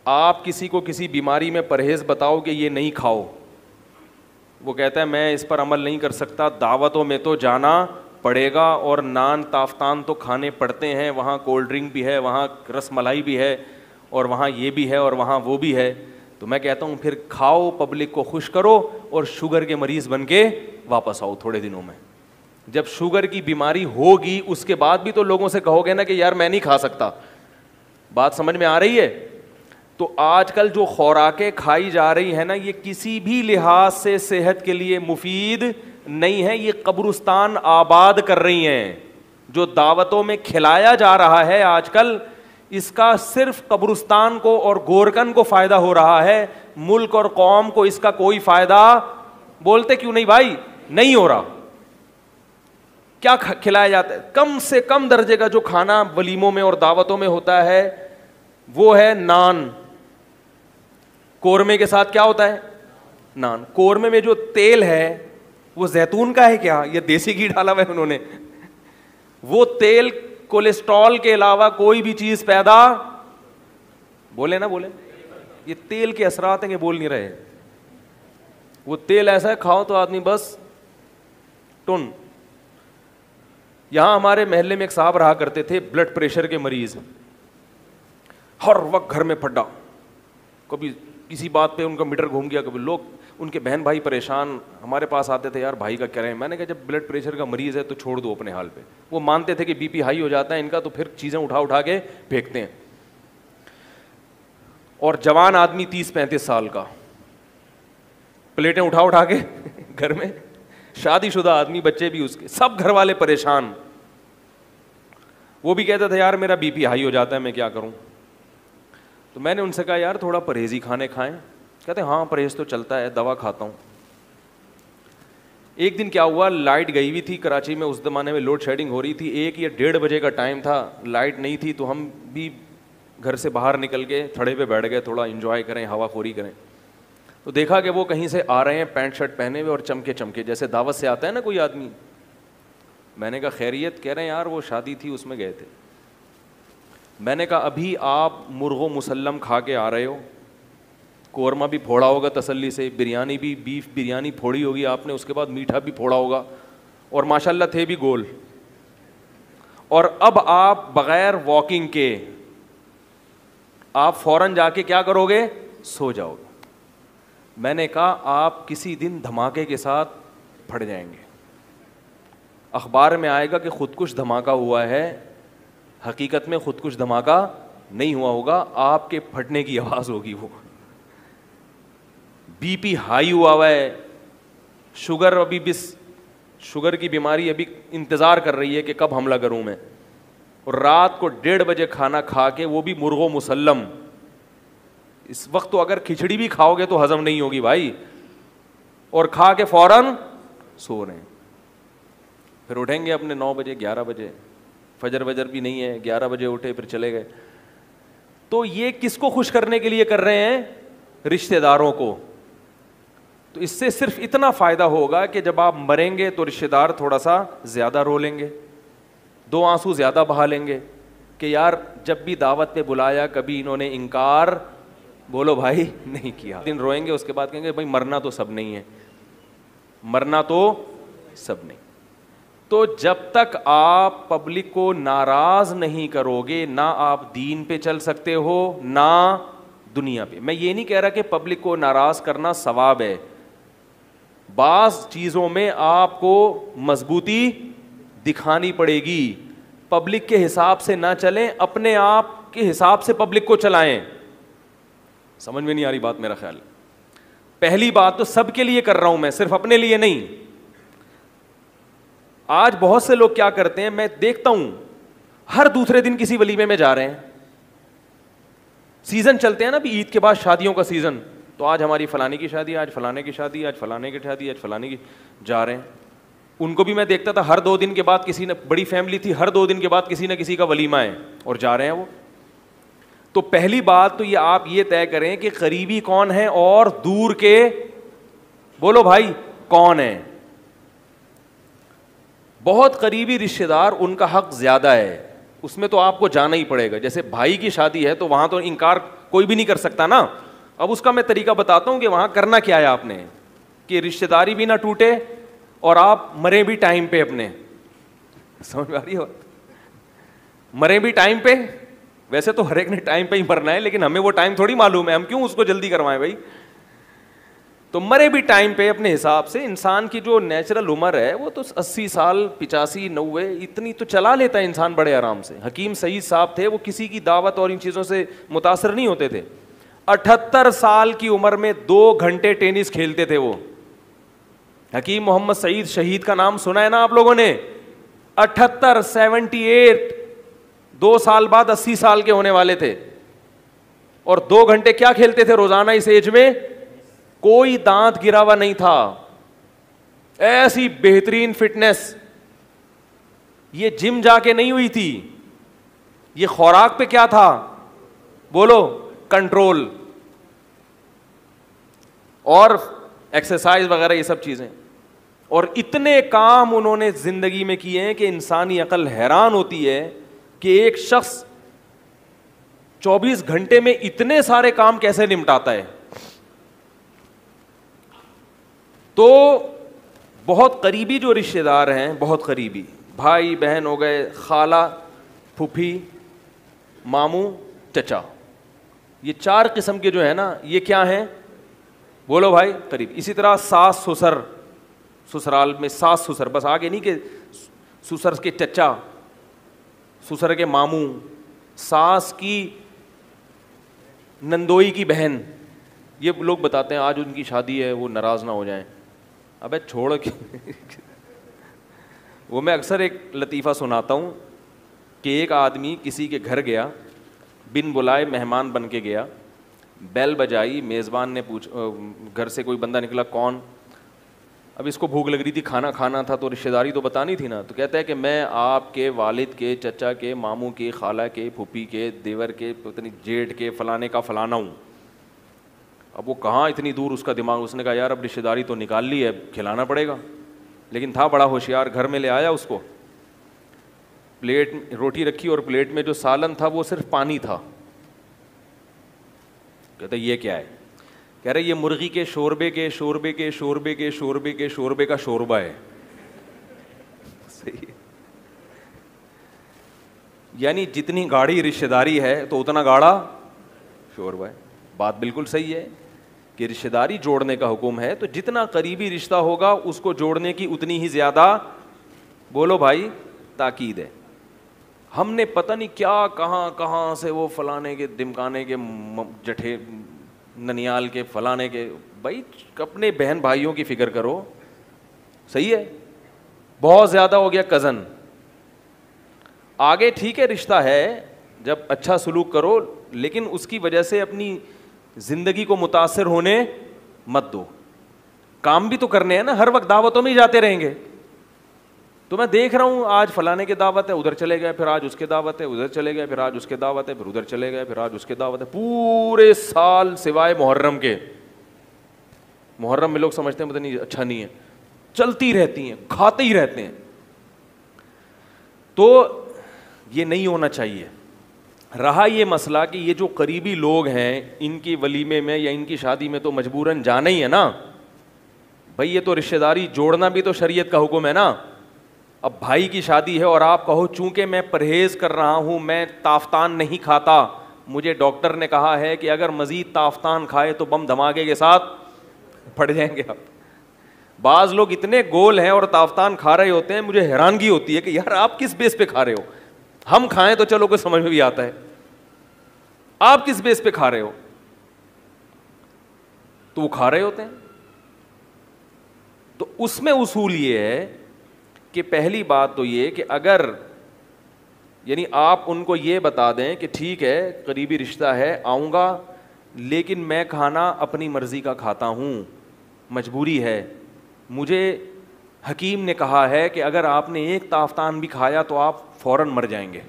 آپ کسی کو کسی بیماری میں پرہیز بتاؤ کہ یہ نہیں کھاؤ, وہ کہتا ہے میں اس پر عمل نہیں کر سکتا, دعوتوں میں تو جانا پڑے گا اور نان تافتان تو کھانے پڑتے ہیں, وہاں کولڈ ڈرنک بھی ہے, وہاں رس ملائی بھی ہے, اور وہاں یہ بھی ہے, اور وہاں وہ بھی ہے. تو میں کہتا ہوں پھر کھاؤ, پبلک کو خوش کرو, اور شوگر کے مریض بن کے واپس آؤ تھوڑے دنوں میں. جب شوگر کی بیماری ہوگی اس کے بعد بھی تو لوگوں سے کہو گے نا کہ یار میں نہیں کھا سکتا. بات سمجھ میں آ رہی ہے؟ تو آج کل جو خوراکیں کھائی جا رہی ہیں نا, یہ کسی بھی لحاظ سے صحت کے لیے مفید نہیں ہے, یہ قبرستان آباد کر رہی ہیں. جو دعوتوں میں کھلایا جا رہا ہے آج کل, اس کا صرف قبرستان کو اور گورکن کو فائدہ ہو رہا ہے, ملک اور قوم کو اس کا کوئی فائدہ, بولتے کیوں نہیں بھائی, نہیں ہو رہا. کیا کھلایا جاتا ہے؟ کم سے کم درجے کا جو کھانا ولیموں میں اور دعوتوں میں ہوتا ہے وہ ہے نان. قورمے کے ساتھ کیا ہوتا ہے؟ نان. قورمے میں جو تیل ہے وہ زیتون کا ہے کیا, یہ دیسی گھی ڈالا ہوا ہے انہوں نے؟ وہ تیل کولیسٹرول کے علاوہ کوئی بھی چیز پیدا, بولے نا بولے, یہ تیل کے اثرات ہیں کہ بول نہیں رہے. وہ تیل ایسا ہے کھاؤ تو آدمی بس ٹن. یہاں ہمارے محلے میں ایک صاحب رہا کرتے تھے, بلڈ پریشر کے مریض, ہر وقت گھر میں پھڈا, کبھی کسی بات پہ ان کا میٹر گھوم گیا, کبھی لوگ ان کے بہن بھائی پریشان ہمارے پاس آتے تھے, یار بھائی کا کیا رہے. میں نے کہا جب بلڈ پریشر کا مریض ہے تو چھوڑ دو اپنے حال پہ. وہ مانتے تھے کہ بی پی ہائی ہو جاتا ہے ان کا, تو پھر چیزیں اٹھا کے پھینکتے ہیں. اور جوان آدمی 30-35 سال کا, پلیٹیں اٹھا کے گھر میں, شادی شدہ آدمی, بچے بھی اس کے, سب گھر والے پریشان. وہ بھی کہتا تھا یار میرا بی پی ہائی ہو جاتا ہے, میں کیا کروں. تو میں نے ان سے کہا یار تھوڑا پرہیزی کھانے کھائیں. کہتے ہاں پرہیز تو چلتا ہے, دوا کھاتا ہوں. ایک دن کیا ہوا, لائٹ گئی ہوئی تھی کراچی میں, اس زمانے میں لوڈ شیڈنگ ہو رہی تھی, 1 یا 1:30 بجے کا ٹائم تھا, لائٹ نہیں تھی. تو ہم بھی گھر سے باہر نکل کے تھڑے پہ بیٹھ گئے, تھوڑا انجوائے کریں, ہوا خوری کریں. تو دیکھا کہ وہ کہیں سے آ رہے ہیں, پینٹ شرٹ پہنے ہوئے اور چمکے جیسے دعوت سے آتا ہے نا کوئی آدمی. میں نے کہا خیریت؟ کہہ رہے ہیں یار وہ شادی تھی اس میں گئے تھے. میں نے کہا ابھی آپ مرغ و مسلم کھا کے آ رہے ہو, قورمہ بھی پھوڑا ہوگا تسلی سے, بریانی بھی, بیف بریانی پھوڑی ہوگی آپ نے, اس کے بعد میٹھا بھی پھوڑا ہوگا, اور ماشاءاللہ تھے بھی گول, اور اب آپ بغیر واکنگ کے آپ فوراً جا کے کیا کرو گے؟ سو جاؤ گے. میں نے کہا آپ کسی دن دھماکے کے ساتھ پھٹ جائیں گے, اخبار میں آئے گا کہ خودکش دھماکہ ہوا ہے, حقیقت میں خودکش دھماکہ نہیں ہوا ہوگا, آپ کے پھٹنے کی آواز ہوگی. وہ بی پی ہائی ہوا ہے, شوگر ابھی شوگر کی بیماری ابھی انتظار کر رہی ہے کہ کب حملہ کروں میں, اور رات کو 1:30 بجے کھانا کھا کے, وہ بھی مرغ و مسلم. اس وقت تو اگر کھچڑی بھی کھاؤ گے تو ہضم نہیں ہوگی بھائی, اور کھا کے فوراً سو رہے ہیں. پھر اٹھیں گے اپنے 9 بجے 11 بجے, فجر بھی نہیں ہے, 11 بجے اٹھے پھر چلے گئے. تو یہ کس کو خوش کرنے کے لیے کر رہے ہیں؟ رشتہ داروں کو. تو اس سے صرف اتنا فائدہ ہوگا کہ جب آپ مریں گے تو رشتہ دار تھوڑا سا زیادہ رو لیں گے, 2 آنسو زیادہ بہا لیں گے کہ یار جب بھی دعوت پہ بلایا کبھی انہوں نے انکار, بولو بھائی, نہیں کیا. دن روئیں گے, اس کے بعد کہیں گے بھائی مرنا تو سب نہیں ہے, مرنا تو سب نہیں. تو جب تک آپ پبلک کو ناراض نہیں کرو گے, نہ آپ دین پہ چل سکتے ہو نہ دنیا پہ. میں یہ نہیں کہہ رہا کہ پبلک کو ناراض کرنا ثواب ہے, بعض چیزوں میں آپ کو مضبوطی دکھانی پڑے گی. پبلک کے حساب سے نہ چلیں, اپنے آپ کے حساب سے پبلک کو چلائیں. سمجھ میں نہیں آ رہی بات میرا خیال ہے. پہلی بات تو سب کے لیے کر رہا ہوں میں, صرف اپنے لیے نہیں. آج بہت سے لوگ کیا کرتے ہیں, میں دیکھتا ہوں ہر دوسرے دن کسی ولیمے میں جا رہے ہیں. سیزن چلتے ہیں نا, ابھی عید کے بعد شادیوں کا سیزن, تو آج ہماری فلانے کی شادی, آج فلانے کی شادی, آج فلانے کی شادی, آج فلانے کی, جا رہے ہیں. ان کو بھی میں دیکھتا تھا ہر 2 دن کے بعد کسی نے, بڑی فیملی تھی, ہر 2 دن کے بعد کسی نہ کسی کا ولیمہ ہے اور جا رہے ہیں وہ. تو پہلی بات تو یہ آپ یہ طے کریں کہ قریبی کون ہے اور دور کے, بولو بھائی, کون ہے. بہت قریبی رشتے دار ان کا حق زیادہ ہے, اس میں تو آپ کو جانا ہی پڑے گا. جیسے بھائی کی شادی ہے تو وہاں تو انکار کوئی بھی نہیں کر سکتا نا. اب اس کا میں طریقہ بتاتا ہوں کہ وہاں کرنا کیا ہے آپ نے, کہ رشتے داری بھی نہ ٹوٹے اور آپ مرے بھی ٹائم پہ اپنے. سمجھ میں آ رہی ہو؟ مرے بھی ٹائم پہ. ویسے تو ہر ایک نے ٹائم پہ ہی مرنا ہے, لیکن ہمیں وہ ٹائم تھوڑی معلوم ہے, ہم کیوں اس کو جلدی کروائیں بھائی. تو مرے بھی ٹائم پہ اپنے حساب سے. انسان کی جو نیچرل عمر ہے وہ تو 80 سال 85 90 اتنی تو چلا لیتا ہے انسان بڑے آرام سے. حکیم سعید صاحب تھے, وہ کسی کی دعوت اور ان چیزوں سے متاثر نہیں ہوتے تھے. 78 سال کی عمر میں 2 گھنٹے ٹینس کھیلتے تھے وہ. حکیم محمد سعید شہید کا نام سنا ہے نا آپ لوگوں نے. 78 2 سال بعد 80 سال کے ہونے والے تھے, اور 2 گھنٹے کیا کھیلتے تھے روزانہ اس ایج میں. کوئی دانت گرا ہوا نہیں تھا, ایسی بہترین فٹنس. یہ جم جا کے نہیں ہوئی تھی, یہ خوراک پہ کیا تھا بولو, کنٹرول اور ایکسرسائز وغیرہ یہ سب چیزیں. اور اتنے کام انہوں نے زندگی میں کیے ہیں کہ انسانی عقل حیران ہوتی ہے کہ ایک شخص 24 گھنٹے میں اتنے سارے کام کیسے نمٹاتا ہے. تو بہت قریبی جو رشتے دار ہیں, بہت قریبی بھائی بہن ہو گئے, خالہ پھوپھی ماموں چچا, یہ 4 قسم کے جو ہے نا, یہ کیا ہیں بولو بھائی قریب. اسی طرح ساس سسر, سسرال میں ساس سسر, بس آگے نہیں کہ سسر کے چچا, سسر کے ماموں, ساس کی نندوئی کی بہن. یہ لوگ بتاتے ہیں آج ان کی شادی ہے, وہ ناراض نہ ہو جائیں. ابے چھوڑ کے وہ میں اکثر ایک لطیفہ سناتا ہوں کہ ایک آدمی کسی کے گھر گیا, بن بلائے مہمان بن کے گیا, بیل بجائی, میزبان نے گھر سے کوئی بندہ نکلا, کون؟ اب اس کو بھوک لگ رہی تھی, کھانا کھانا تھا, تو رشتہ داری تو بتانی تھی نا. تو کہتا ہے کہ میں آپ کے والد کے, چچا کے, ماموں کے, خالہ کے, پھوپھی کے, دیور کے, پتنی جیٹھ کے, فلانے کا فلانا ہوں. اب وہ کہاں اتنی دور اس کا دماغ, اس نے کہا یار اب رشتہ داری تو نکال لی ہے, کھلانا پڑے گا. لیکن تھا بڑا ہوشیار, گھر میں لے آیا اس کو, پلیٹ روٹی رکھی اور پلیٹ میں جو سالن تھا وہ صرف پانی تھا. کہتا یہ کیا ہے؟ کہہ رہے یہ مرغی کے شوربے کے شوربے کے شوربے کے شوربے کے شوربے کا شوربہ ہے. صحیح, یعنی جتنی گاڑی رشتہ داری ہے تو اتنا گاڑا شوربہ ہے. بات بالکل صحیح ہے کہ رشتہ داری جوڑنے کا حکم ہے, تو جتنا قریبی رشتہ ہوگا اس کو جوڑنے کی اتنی ہی زیادہ بولو بھائی تاکید ہے. ہم نے پتہ نہیں کیا کہاں کہاں سے وہ فلانے کے دمکانے کے جٹھے ننیال کے فلانے کے, بھائی اپنے بہن بھائیوں کی فکر کرو. صحیح ہے, بہت زیادہ ہو گیا کزن. آگے ٹھیک ہے رشتہ ہے, جب اچھا سلوک کرو, لیکن اس کی وجہ سے اپنی زندگی کو متاثر ہونے مت دو. کام بھی تو کرنے ہیں نا, ہر وقت دعوتوں میں ہی جاتے رہیں گے. تو میں دیکھ رہا ہوں آج فلانے کی دعوت ہے, ادھر چلے گئے, پھر آج اس کے دعوت ہے, ادھر چلے گئے, پھر آج اس کے دعوت ہے, پھر ادھر چلے گئے, پھر آج اس کے دعوت ہے. پورے سال سوائے محرم کے, محرم میں لوگ سمجھتے ہیں پتہ نہیں اچھا نہیں ہے, چلتی رہتی ہیں, کھاتے ہی رہتے ہیں. تو یہ نہیں ہونا چاہیے. رہا یہ مسئلہ کہ یہ جو قریبی لوگ ہیں ان کی ولیمے میں یا ان کی شادی میں تو مجبوراً جانا ہی ہے نا بھائی, یہ تو رشتہ داری جوڑنا بھی تو شریعت کا حکم ہے نا. اب بھائی کی شادی ہے اور آپ کہو چونکہ میں پرہیز کر رہا ہوں, میں تافتان نہیں کھاتا, مجھے ڈاکٹر نے کہا ہے کہ اگر مزید تافتان کھائے تو بم دھماکے کے ساتھ پڑ جائیں گے آپ. بعض لوگ اتنے گول ہیں اور تافتان کھا رہے ہوتے ہیں, مجھے حیرانگی ہوتی ہے کہ یار آپ کس بیس پہ کھا رہے ہو. ہم کھائیں تو چلو کوئی سمجھ میں بھی آتا ہے, آپ کس بیس پہ کھا رہے ہو؟ تو وہ کھا رہے ہوتے ہیں. تو اس میں اصول یہ ہے کہ پہلی بات تو یہ کہ اگر یعنی آپ ان کو یہ بتا دیں کہ ٹھیک ہے قریبی رشتہ ہے, آؤں گا, لیکن میں کھانا اپنی مرضی کا کھاتا ہوں, مجبوری ہے. مجھے حکیم نے کہا ہے کہ اگر آپ نے ایک تافتان بھی کھایا تو آپ فوراً مر جائیں گے.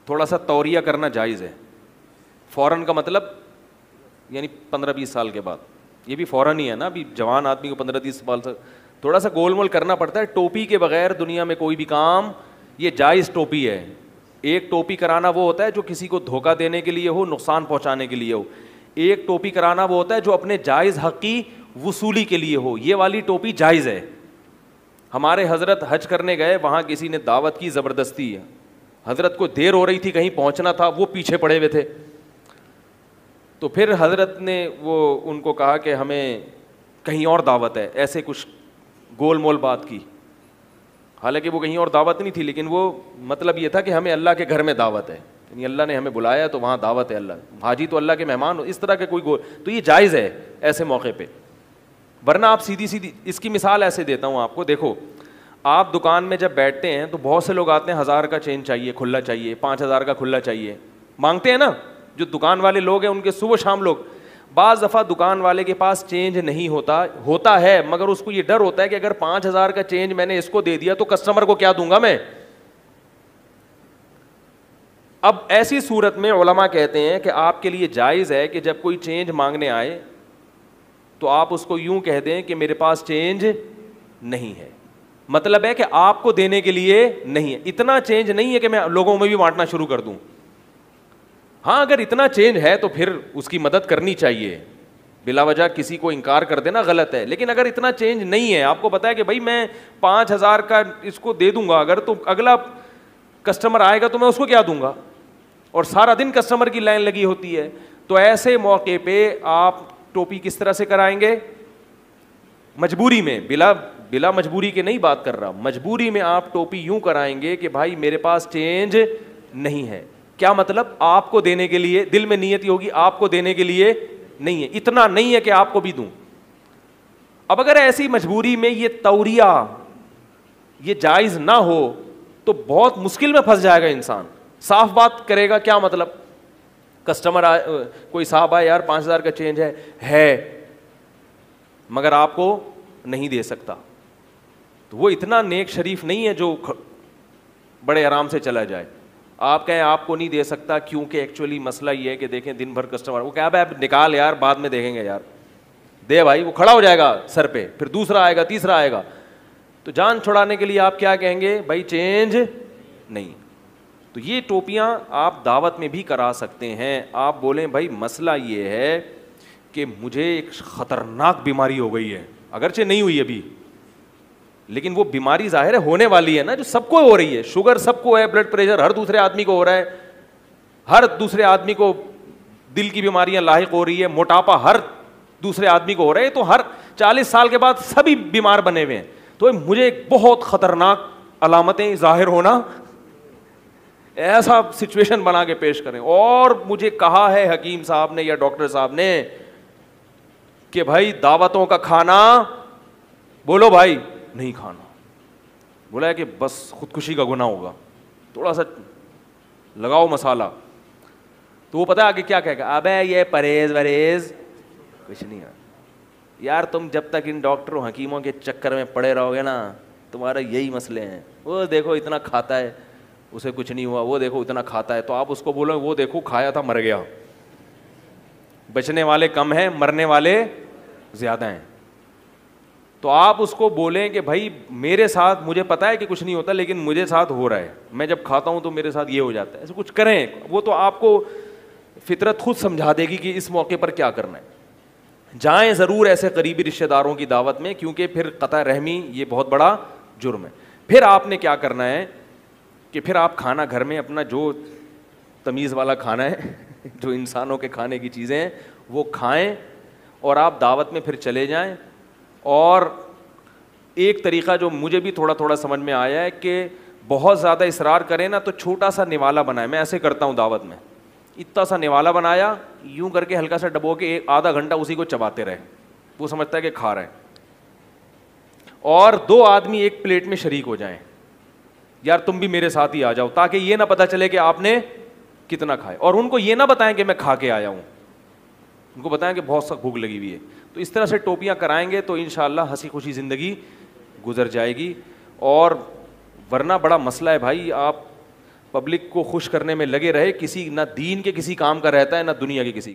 تھوڑا سا توریہ کرنا جائز ہے. فوراً کا مطلب یعنی 15-20 سال کے بعد, یہ بھی فوراً ہی ہے نا, ابھی جوان آدمی کو 15-30 سال سے تھوڑا سا گول مول کرنا پڑتا ہے. ٹوپی کے بغیر دنیا میں کوئی بھی کام, یہ جائز ٹوپی ہے. ایک ٹوپی کرانا وہ ہوتا ہے جو کسی کو دھوکہ دینے کے لیے ہو, نقصان پہنچانے کے لیے ہو. ایک ٹوپی کرانا وہ ہوتا ہے جو اپنے جائز حق کی وصولی کے لیے ہو. یہ والی ٹوپی جائز ہے. ہمارے حضرت حج کرنے گئے, وہاں کسی نے دعوت کی زبردستی, حضرت کو دیر ہو رہی تھی, کہیں پہنچنا تھا, وہ پیچھے پڑے ہوئے تھے. تو پھر حضرت نے وہ ان کو کہا کہ ہمیں کہیں اور دعوت ہے, ایسے کچھ گول مول بات کی. حالانکہ وہ کہیں اور دعوت نہیں تھی, لیکن وہ مطلب یہ تھا کہ ہمیں اللہ کے گھر میں دعوت ہے, یعنی اللہ نے ہمیں بلایا تو وہاں دعوت ہے. اللہ حاجی تو اللہ کے مہمان, اس طرح کے کوئی گول, تو یہ جائز ہے ایسے موقع پہ. ورنہ آپ سیدھی اس کی مثال ایسے دیتا ہوں آپ کو. دیکھو آپ دکان میں جب بیٹھتے ہیں تو بہت سے لوگ آتے ہیں, 1000 کا چینج چاہیے, کھلا چاہیے, 5000 کا کھلا چاہیے, مانگتے ہیں نا. جو دکان والے لوگ ہیں ان کے صبح شام لوگ, بعض دفعہ دکان والے کے پاس چینج نہیں ہوتا ہے, مگر اس کو یہ ڈر ہوتا ہے کہ اگر 5000 کا چینج میں نے اس کو دے دیا تو کسٹمر کو کیا دوں گا میں. اب ایسی صورت میں علماء کہتے ہیں کہ آپ کے لیے جائز ہے کہ جب کوئی چینج مانگنے آئے تو آپ اس کو یوں کہہ دیں کہ میرے پاس چینج نہیں ہے. مطلب ہے کہ آپ کو دینے کے لیے نہیں ہے, اتنا چینج نہیں ہے کہ میں لوگوں میں بھی بانٹنا شروع کر دوں. ہاں اگر اتنا چینج ہے تو پھر اس کی مدد کرنی چاہیے, بلا وجہ کسی کو انکار کر دینا غلط ہے. لیکن اگر اتنا چینج نہیں ہے, آپ کو پتا ہے کہ بھائی میں 5000 کا اس کو دے دوں گا, اگر تو اگلا کسٹمر آئے گا تو میں اس کو کیا دوں گا, اور سارا دن کسٹمر کی لائن لگی ہوتی ہے, تو ایسے موقع پہ آپ ٹوپی کس طرح سے کرائیں گے؟ مجبوری میں, بلا مجبوری کے نہیں بات کر رہا, مجبوری میں آپ ٹوپی یوں کرائیں گے کہ بھائی میرے پاس چینج نہیں ہے. کیا مطلب؟ آپ کو دینے کے لیے, دل میں نیت ہوگی آپ کو دینے کے لیے نہیں ہے, اتنا نہیں ہے کہ آپ کو بھی دوں. اب اگر ایسی مجبوری میں یہ توریہ یہ جائز نہ ہو تو بہت مشکل میں پھنس جائے گا انسان. صاف بات کرے گا, کیا مطلب؟ کسٹمر کوئی صاحب آئے, یار 5000 کا چینج ہے مگر آپ کو نہیں دے سکتا, تو وہ اتنا نیک شریف نہیں ہے جو بڑے آرام سے چلا جائے. آپ کہیں آپ کو نہیں دے سکتا کیونکہ ایکچولی مسئلہ یہ ہے کہ دیکھیں دن بھر کسٹمر, وہ کہا بھائی نکال یار بعد میں دیکھیں گے, یار دے بھائی. وہ کھڑا ہو جائے گا سر پہ, پھر دوسرا آئے گا, تیسرا آئے گا, تو جان چھڑانے کے لیے آپ کیا کہیں گے؟ بھائی چینج نہیں. تو یہ ٹوپیاں آپ دعوت میں بھی کرا سکتے ہیں. آپ بولیں بھائی مسئلہ یہ ہے کہ مجھے ایک خطرناک بیماری ہو گئی ہے, اگرچہ نہیں ہوئی ابھی, لیکن وہ بیماری ظاہر ہے ہونے والی ہے نا, جو سب کو ہو رہی ہے. شوگر سب کو ہے, بلڈ پریشر ہر دوسرے آدمی کو ہو رہا ہے, ہر دوسرے آدمی کو دل کی بیماریاں لاحق ہو رہی ہے, موٹاپا ہر دوسرے آدمی کو ہو رہا ہے, تو ہر 40 سال کے بعد سبھی بیمار بنے ہوئے ہیں. تو مجھے ایک بہت خطرناک علامتیں ظاہر ہونا, ایسا سچویشن بنا کے پیش کریں. اور مجھے کہا ہے حکیم صاحب نے یا ڈاکٹر صاحب نے کہ بھائی دعوتوں کا کھانا, بولو بھائی نہیں کھانا, بولا ہے کہ بس خودکشی کا گناہ ہوگا, تھوڑا سا لگاؤ مسالہ. تو وہ پتہ ہے آگے کیا کہے گا؟ ابے یہ پرہیز وریز کچھ نہیں ہے یار, تم جب تک ان ڈاکٹروں حکیموں کے چکر میں پڑے رہو گے نا, تمہارا یہی مسئلے ہیں. وہ دیکھو اتنا کھاتا ہے اسے کچھ نہیں ہوا, وہ دیکھو اتنا کھاتا ہے. تو آپ اس کو بولو وہ دیکھو کھایا تھا مر گیا. بچنے والے کم ہیں, مرنے والے زیادہ ہیں. تو آپ اس کو بولیں کہ بھائی میرے ساتھ مجھے پتا ہے کہ کچھ نہیں ہوتا, لیکن مجھے ساتھ ہو رہا ہے, میں جب کھاتا ہوں تو میرے ساتھ یہ ہو جاتا ہے. ایسے کچھ کریں, وہ تو آپ کو فطرت خود سمجھا دے گی کہ اس موقع پر کیا کرنا ہے. جائیں ضرور ایسے قریبی رشتہ داروں کی دعوت میں, کیونکہ پھر قطع رحمی یہ بہت بڑا جرم ہے. پھر آپ نے کیا کرنا ہے کہ پھر آپ کھانا گھر میں اپنا جو تمیز والا کھانا ہے, جو انسانوں کے کھانے کی چیزیں ہیں وہ کھائیں, اور آپ دعوت میں پھر چلے جائیں. اور ایک طریقہ جو مجھے بھی تھوڑا تھوڑا سمجھ میں آیا ہے کہ بہت زیادہ اصرار کریں نا تو چھوٹا سا نوالا بنائے. میں ایسے کرتا ہوں دعوت میں, اتنا سا نوالا بنایا, یوں کر کے ہلکا سا ڈبو کے آدھا گھنٹہ اسی کو چباتے رہے, وہ سمجھتا ہے کہ کھا رہے ہیں. اور 2 آدمی ایک پلیٹ میں شریک ہو جائیں, یار تم بھی میرے ساتھ ہی آ جاؤ, تاکہ یہ نہ پتہ چلے کہ آپ نے کتنا کھائے, اور ان کو یہ نہ بتائیں کہ میں کھا کے آیا ہوں, ان کو بتائیں کہ بہت سخت بھوک لگی ہوئی ہے. تو اس طرح سے ٹوپیاں کرائیں گے تو انشاءاللہ ہنسی خوشی زندگی گزر جائے گی. اور ورنہ بڑا مسئلہ ہے بھائی, آپ پبلک کو خوش کرنے میں لگے رہے, کسی نہ دین کے کسی کام کا رہتا ہے نہ دنیا کے کسی